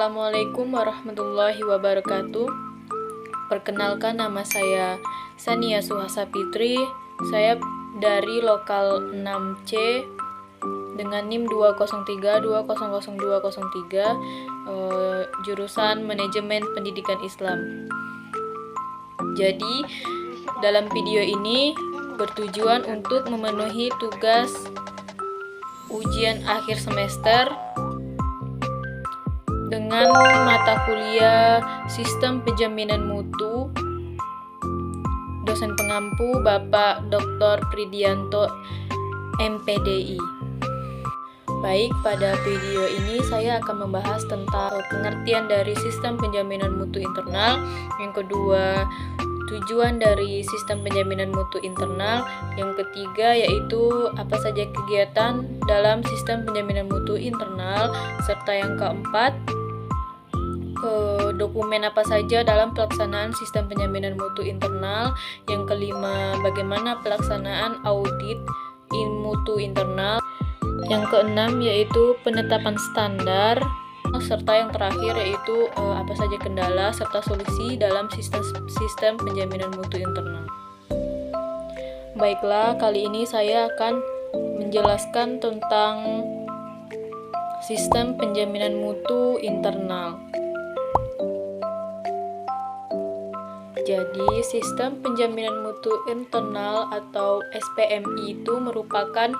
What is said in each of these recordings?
Assalamualaikum warahmatullahi wabarakatuh. Perkenalkan, nama saya Sania Suhasa Fitri. Saya dari lokal 6C dengan NIM 203200203, jurusan Manajemen Pendidikan Islam. Jadi, dalam video ini bertujuan untuk memenuhi tugas ujian akhir semester dengan mata kuliah Sistem Penjaminan Mutu. Dosen pengampu Bapak Dr. Pridianto, MPDI. Baik, pada video ini saya akan membahas tentang pengertian dari Sistem Penjaminan Mutu Internal. Yang kedua, tujuan dari Sistem Penjaminan Mutu Internal. Yang ketiga yaitu apa saja kegiatan dalam Sistem Penjaminan Mutu Internal. Serta yang keempat, dokumen apa saja dalam pelaksanaan Sistem Penjaminan Mutu Internal. Yang kelima, bagaimana pelaksanaan audit mutu internal. Yang keenam yaitu penetapan standar. Serta yang terakhir yaitu apa saja kendala serta solusi dalam sistem penjaminan mutu internal. Baiklah, kali ini saya akan menjelaskan tentang Sistem Penjaminan Mutu Internal. Jadi, Sistem Penjaminan Mutu Internal atau SPMI itu merupakan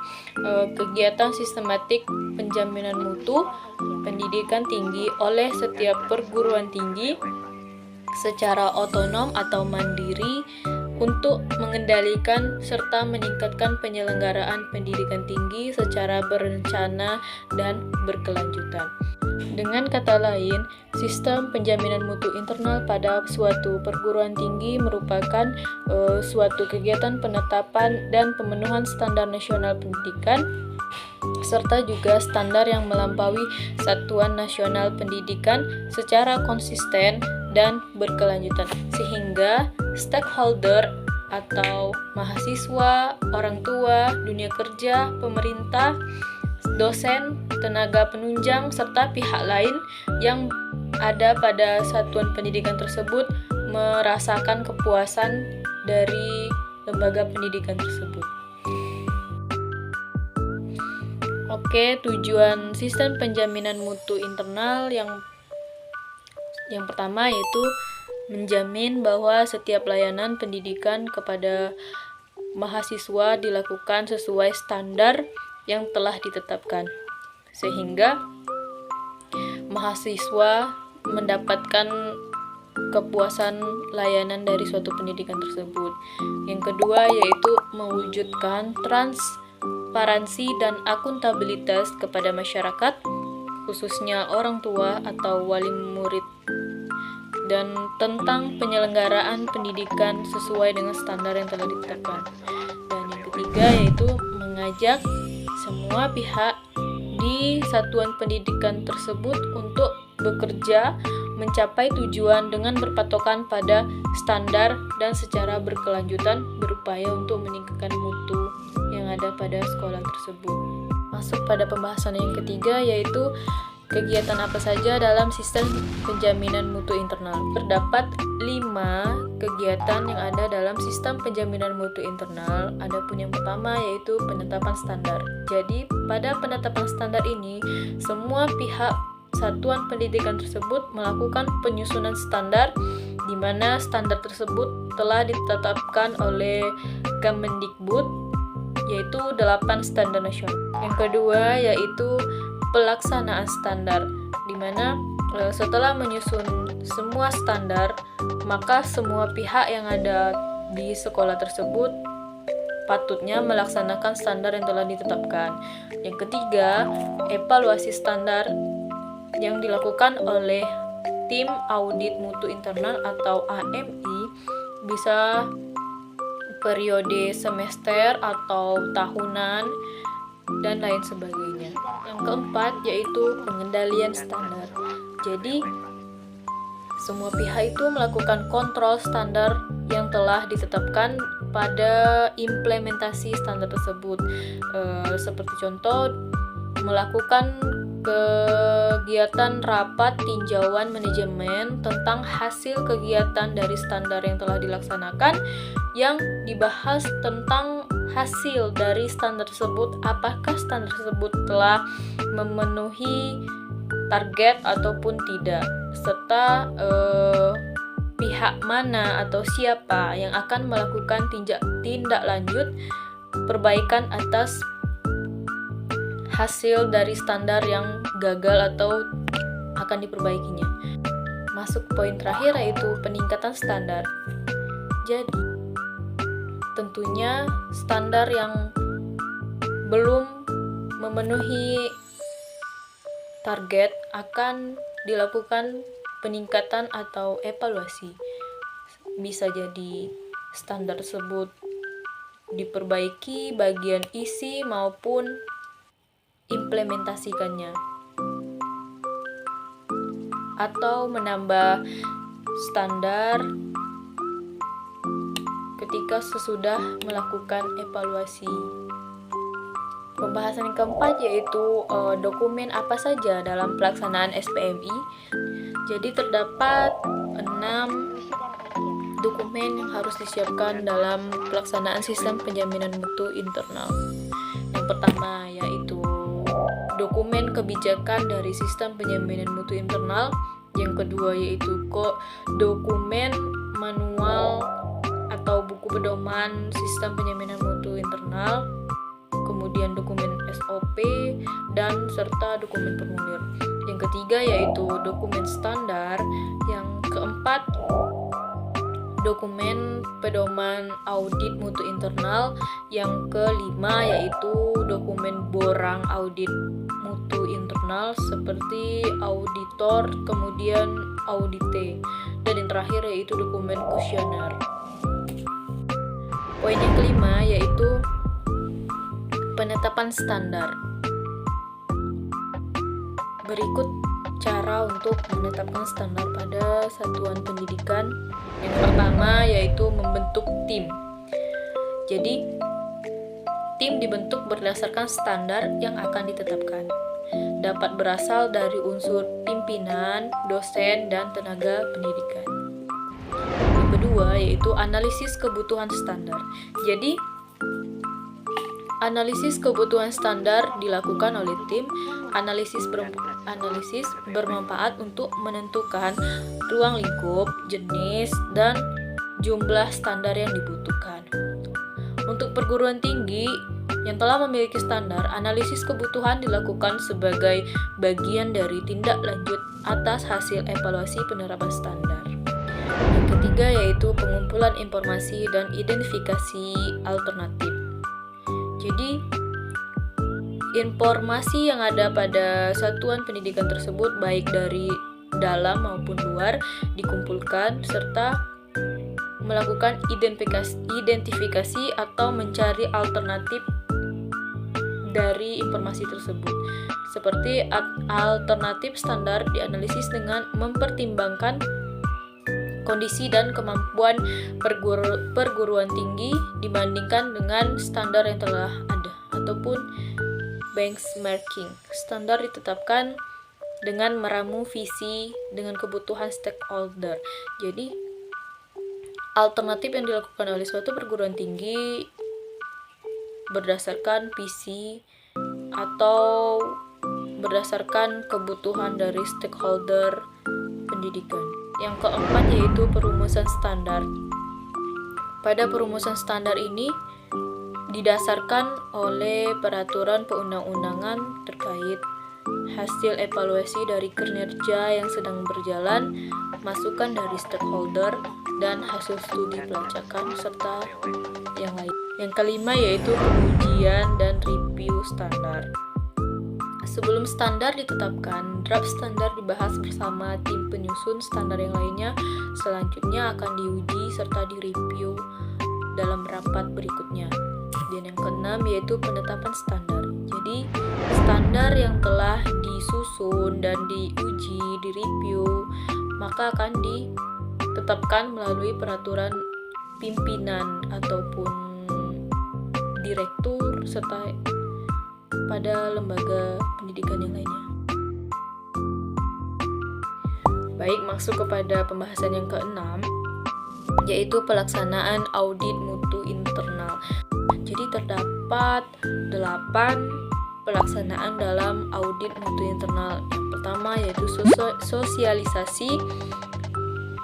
kegiatan sistematik penjaminan mutu pendidikan tinggi oleh setiap perguruan tinggi secara otonom atau mandiri untuk mengendalikan serta meningkatkan penyelenggaraan pendidikan tinggi secara berencana dan berkelanjutan. Dengan kata lain, Sistem Penjaminan Mutu Internal pada suatu perguruan tinggi merupakan suatu kegiatan penetapan dan pemenuhan standar nasional pendidikan serta juga standar yang melampaui Satuan Nasional Pendidikan secara konsisten dan berkelanjutan, sehingga stakeholder atau mahasiswa, orang tua, dunia kerja, pemerintah, dosen, tenaga penunjang, serta pihak lain yang ada pada satuan pendidikan tersebut merasakan kepuasan dari lembaga pendidikan tersebut. Oke, tujuan Sistem Penjaminan Mutu Internal yang pertama yaitu menjamin bahwa setiap layanan pendidikan kepada mahasiswa dilakukan sesuai standar yang telah ditetapkan, sehingga mahasiswa mendapatkan kepuasan layanan dari suatu pendidikan tersebut. Yang kedua yaitu mewujudkan transparansi dan akuntabilitas kepada masyarakat, khususnya orang tua atau wali murid, dan tentang penyelenggaraan pendidikan sesuai dengan standar yang telah ditetapkan. Dan yang ketiga yaitu mengajak semua pihak di satuan pendidikan tersebut untuk bekerja mencapai tujuan dengan berpatokan pada standar dan secara berkelanjutan berupaya untuk meningkatkan mutu yang ada pada sekolah tersebut. Masuk pada pembahasan yang ketiga yaitu kegiatan apa saja dalam Sistem Penjaminan Mutu Internal. Terdapat 5 kegiatan yang ada dalam Sistem Penjaminan Mutu Internal. Adapun yang pertama yaitu penetapan standar. Jadi, pada penetapan standar ini, semua pihak satuan pendidikan tersebut melakukan penyusunan standar di mana standar tersebut telah ditetapkan oleh Kemendikbud, yaitu 8 standar nasional. Yang kedua yaitu pelaksanaan standar, di mana setelah menyusun semua standar, maka semua pihak yang ada di sekolah tersebut patutnya melaksanakan standar yang telah ditetapkan. Yang ketiga, evaluasi standar yang dilakukan oleh tim audit mutu internal atau AMI, bisa periode semester atau tahunan dan lain sebagainya. Yang keempat yaitu pengendalian standar. Jadi, semua pihak itu melakukan kontrol standar yang telah ditetapkan pada implementasi standar tersebut. Seperti contoh, melakukan kegiatan rapat tinjauan manajemen tentang hasil kegiatan dari standar yang telah dilaksanakan, yang dibahas tentang hasil dari standar tersebut, apakah standar tersebut telah memenuhi target ataupun tidak, serta pihak mana atau siapa yang akan melakukan tindak lanjut perbaikan atas hasil dari standar yang gagal atau akan diperbaikinya. Masuk poin terakhir, yaitu peningkatan standar. Jadi, tentunya standar yang belum memenuhi target akan dilakukan peningkatan atau evaluasi. Bisa jadi standar tersebut diperbaiki bagian isi maupun implementasikannya, atau menambah standar ketika sesudah melakukan evaluasi. Pembahasan yang keempat yaitu dokumen apa saja dalam pelaksanaan SPMI. Jadi terdapat 6 dokumen yang harus disiapkan dalam pelaksanaan sistem penjaminan mutu internal. Yang pertama yaitu dokumen kebijakan dari sistem penjaminan mutu internal. Yang kedua yaitu dokumen manual atau buku pedoman sistem penjaminan mutu internal. Kemudian dokumen SOP dan serta dokumen formulir. Yang ketiga yaitu dokumen standar. Yang keempat dokumen pedoman audit mutu internal. Yang kelima yaitu dokumen borang audit mutu internal seperti auditor, kemudian audite. Dan yang terakhir yaitu dokumen kuesioner. Poin yang kelima yaitu penetapan standar. Berikut cara untuk menetapkan standar pada satuan pendidikan. Yang pertama yaitu membentuk tim. Jadi, tim dibentuk berdasarkan standar yang akan ditetapkan. Dapat berasal dari unsur pimpinan, dosen, dan tenaga pendidikan. Yang kedua yaitu analisis kebutuhan standar. Jadi, analisis kebutuhan standar dilakukan oleh tim. Analisis bermanfaat untuk menentukan ruang lingkup, jenis, dan jumlah standar yang dibutuhkan. Untuk perguruan tinggi yang telah memiliki standar, analisis kebutuhan dilakukan sebagai bagian dari tindak lanjut atas hasil evaluasi penerapan standar. Yang ketiga yaitu pengumpulan informasi dan identifikasi alternatif. Jadi, informasi yang ada pada satuan pendidikan tersebut baik dari dalam maupun luar dikumpulkan serta melakukan identifikasi atau mencari alternatif dari informasi tersebut. Seperti alternatif standar dianalisis dengan mempertimbangkan kondisi dan kemampuan perguruan tinggi dibandingkan dengan standar yang telah ada, ataupun benchmarking. Standar ditetapkan dengan meramu visi dengan kebutuhan stakeholder. Jadi, alternatif yang dilakukan oleh suatu perguruan tinggi berdasarkan visi atau berdasarkan kebutuhan dari stakeholder pendidikan. Yang keempat yaitu perumusan standar. Pada perumusan standar ini didasarkan oleh peraturan perundang-undangan terkait hasil evaluasi dari kinerja yang sedang berjalan, masukan dari stakeholder, dan hasil studi pelacakan serta yang lain. Yang kelima yaitu pengujian dan review standar. Sebelum standar ditetapkan, draft standar dibahas bersama tim penyusun standar yang lainnya. Selanjutnya akan diuji serta direview dalam rapat berikutnya. Dan yang keenam yaitu penetapan standar. Jadi, standar yang telah disusun dan diuji, direview, maka akan ditetapkan melalui peraturan pimpinan ataupun direktur serta pada lembaga pendidikan yang lainnya. Baik, masuk kepada pembahasan yang keenam, yaitu pelaksanaan audit mutu internal. Jadi terdapat 8 pelaksanaan dalam audit mutu internal. Yang pertama yaitu sosialisasi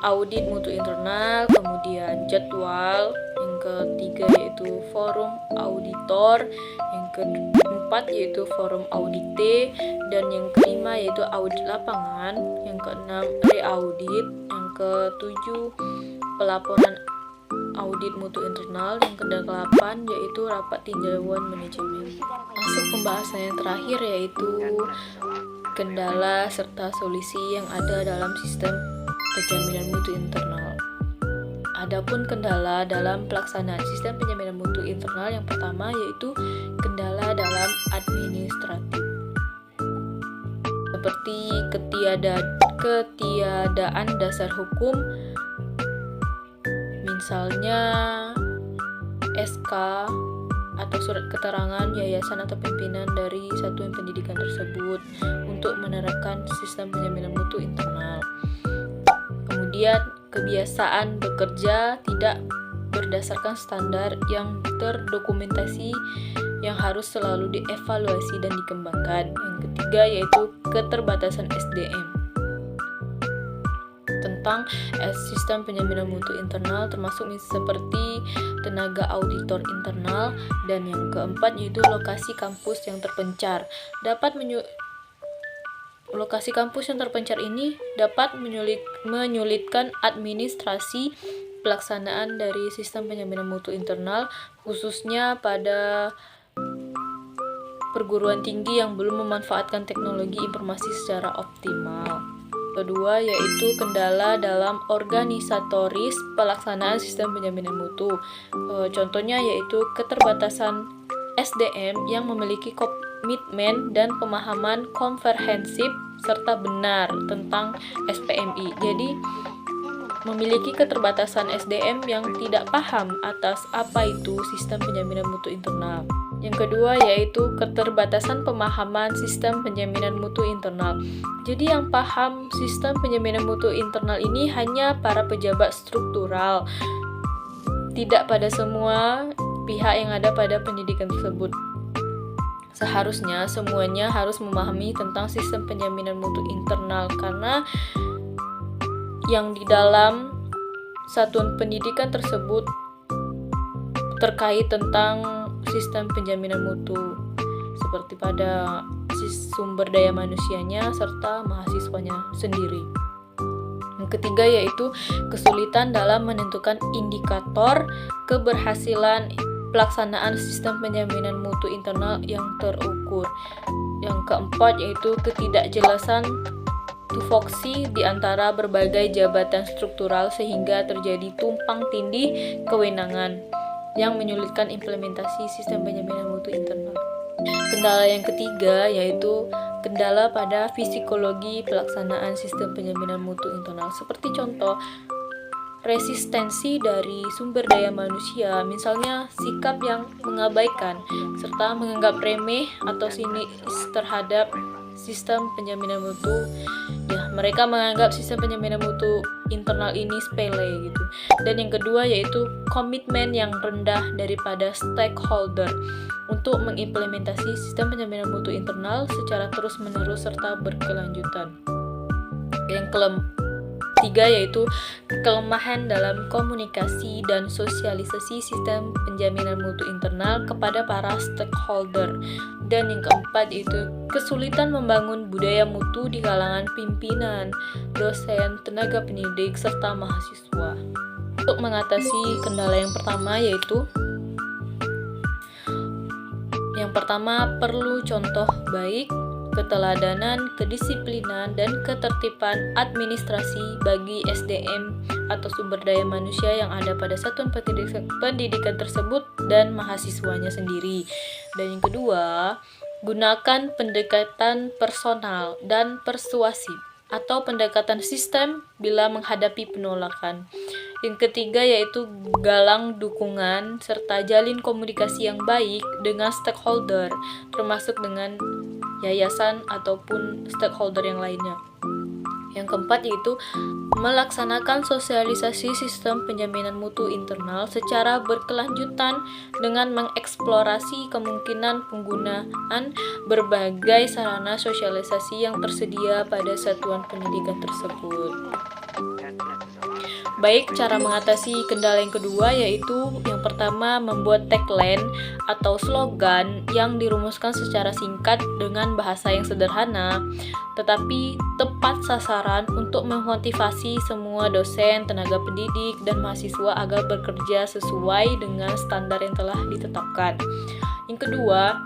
audit mutu internal, kemudian jadwal, yang ketiga yaitu forum auditor, yang keempat yaitu forum audite, dan yang kelima yaitu audit lapangan, yang keenam reaudit, yang ketujuh pelaporan audit mutu internal, yang kedelapan yaitu rapat tinjauan manajemen. Masuk pembahasan yang terakhir yaitu kendala serta solusi yang ada dalam sistem penjaminan mutu internal. Adapun kendala dalam pelaksanaan sistem penjaminan mutu internal, yang pertama yaitu kendala dalam administratif, seperti ketiadaan dasar hukum, misalnya SK atau surat keterangan yayasan atau pimpinan dari satuan pendidikan tersebut untuk menerapkan sistem penjaminan mutu internal. Kemudian kebiasaan bekerja tidak berdasarkan standar yang terdokumentasi yang harus selalu dievaluasi dan dikembangkan. Yang ketiga yaitu keterbatasan SDM. Tentang sistem penjaminan mutu internal termasuk seperti tenaga auditor internal, dan yang keempat yaitu lokasi kampus yang terpencar. Lokasi kampus yang terpencar ini dapat menyulitkan administrasi pelaksanaan dari sistem penjaminan mutu internal, khususnya pada perguruan tinggi yang belum memanfaatkan teknologi informasi secara optimal. Kedua yaitu kendala dalam organisatoris pelaksanaan sistem penjaminan mutu. Contohnya yaitu keterbatasan SDM yang memiliki komitmen dan pemahaman komprehensif serta benar tentang SPMI. Jadi memiliki keterbatasan SDM yang tidak paham atas apa itu sistem penjaminan mutu internal. Yang kedua yaitu keterbatasan pemahaman sistem penjaminan mutu internal. Jadi yang paham sistem penjaminan mutu internal ini hanya para pejabat struktural, tidak pada semua pihak yang ada pada pendidikan tersebut. Seharusnya semuanya harus memahami tentang sistem penjaminan mutu internal, karena yang di dalam satuan pendidikan tersebut terkait tentang sistem penjaminan mutu, seperti pada sumber daya manusianya serta mahasiswanya sendiri. Yang ketiga yaitu kesulitan dalam menentukan indikator keberhasilan pelaksanaan sistem penjaminan mutu internal yang terukur. Yang keempat yaitu ketidakjelasan tupoksi di antara berbagai jabatan struktural sehingga terjadi tumpang tindih kewenangan yang menyulitkan implementasi sistem penjaminan mutu internal. Kendala yang ketiga yaitu kendala pada psikologi pelaksanaan sistem penjaminan mutu internal, seperti contoh resistensi dari sumber daya manusia, misalnya sikap yang mengabaikan serta menganggap remeh atau sinis terhadap sistem penjaminan mutu. Ya, mereka menganggap sistem penjaminan mutu internal ini sepele gitu. Dan yang kedua yaitu komitmen yang rendah daripada stakeholder untuk mengimplementasi sistem penjaminan mutu internal secara terus-menerus serta berkelanjutan. Yang ketiga yaitu kelemahan dalam komunikasi dan sosialisasi sistem penjaminan mutu internal kepada para stakeholder. Dan yang keempat yaitu kesulitan membangun budaya mutu di kalangan pimpinan, dosen, tenaga pendidik, serta mahasiswa. Untuk mengatasi kendala yang pertama yaitu perlu contoh baik, keteladanan, kedisiplinan, dan ketertiban administrasi bagi SDM atau sumber daya manusia yang ada pada satuan pendidikan tersebut dan mahasiswanya sendiri. Dan yang kedua, gunakan pendekatan personal dan persuasif atau pendekatan sistem bila menghadapi penolakan. Yang ketiga yaitu galang dukungan serta jalin komunikasi yang baik dengan stakeholder, termasuk dengan yayasan ataupun stakeholder yang lainnya. Yang keempat yaitu melaksanakan sosialisasi sistem penjaminan mutu internal secara berkelanjutan dengan mengeksplorasi kemungkinan penggunaan berbagai sarana sosialisasi yang tersedia pada satuan pendidikan tersebut. Baik, cara mengatasi kendala yang kedua yaitu yang pertama membuat tagline atau slogan yang dirumuskan secara singkat dengan bahasa yang sederhana tetapi tepat sasaran untuk memotivasi semua dosen, tenaga pendidik, dan mahasiswa agar bekerja sesuai dengan standar yang telah ditetapkan. Yang kedua,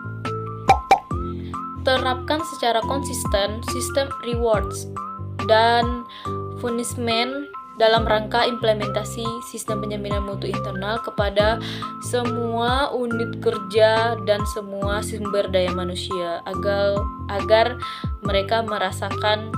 terapkan secara konsisten sistem rewards dan punishment dalam rangka implementasi sistem penjaminan mutu internal kepada semua unit kerja dan semua sumber daya manusia agar mereka merasakan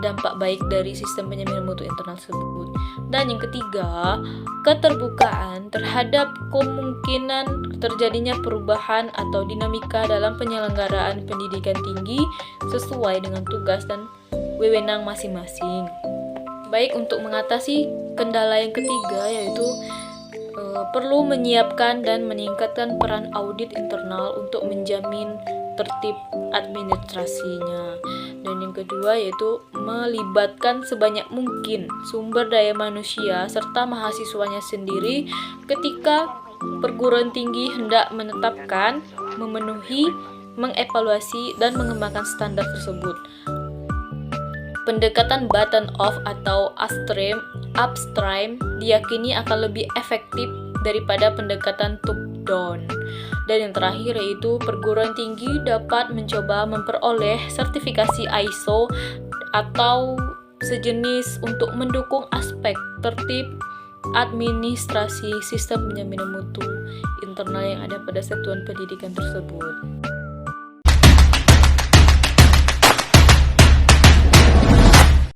dampak baik dari sistem penjaminan mutu internal tersebut. Dan yang ketiga, keterbukaan terhadap kemungkinan terjadinya perubahan atau dinamika dalam penyelenggaraan pendidikan tinggi sesuai dengan tugas dan wewenang masing-masing. Baik, untuk mengatasi kendala yang ketiga yaitu perlu menyiapkan dan meningkatkan peran audit internal untuk menjamin tertib administrasinya. Dan yang kedua yaitu melibatkan sebanyak mungkin sumber daya manusia serta mahasiswanya sendiri ketika perguruan tinggi hendak menetapkan, memenuhi, mengevaluasi, dan mengembangkan standar tersebut. Pendekatan bottom up atau upstream diyakini akan lebih efektif daripada pendekatan top down. Dan yang terakhir yaitu perguruan tinggi dapat mencoba memperoleh sertifikasi ISO atau sejenis untuk mendukung aspek tertib administrasi sistem penjaminan mutu internal yang ada pada satuan pendidikan tersebut.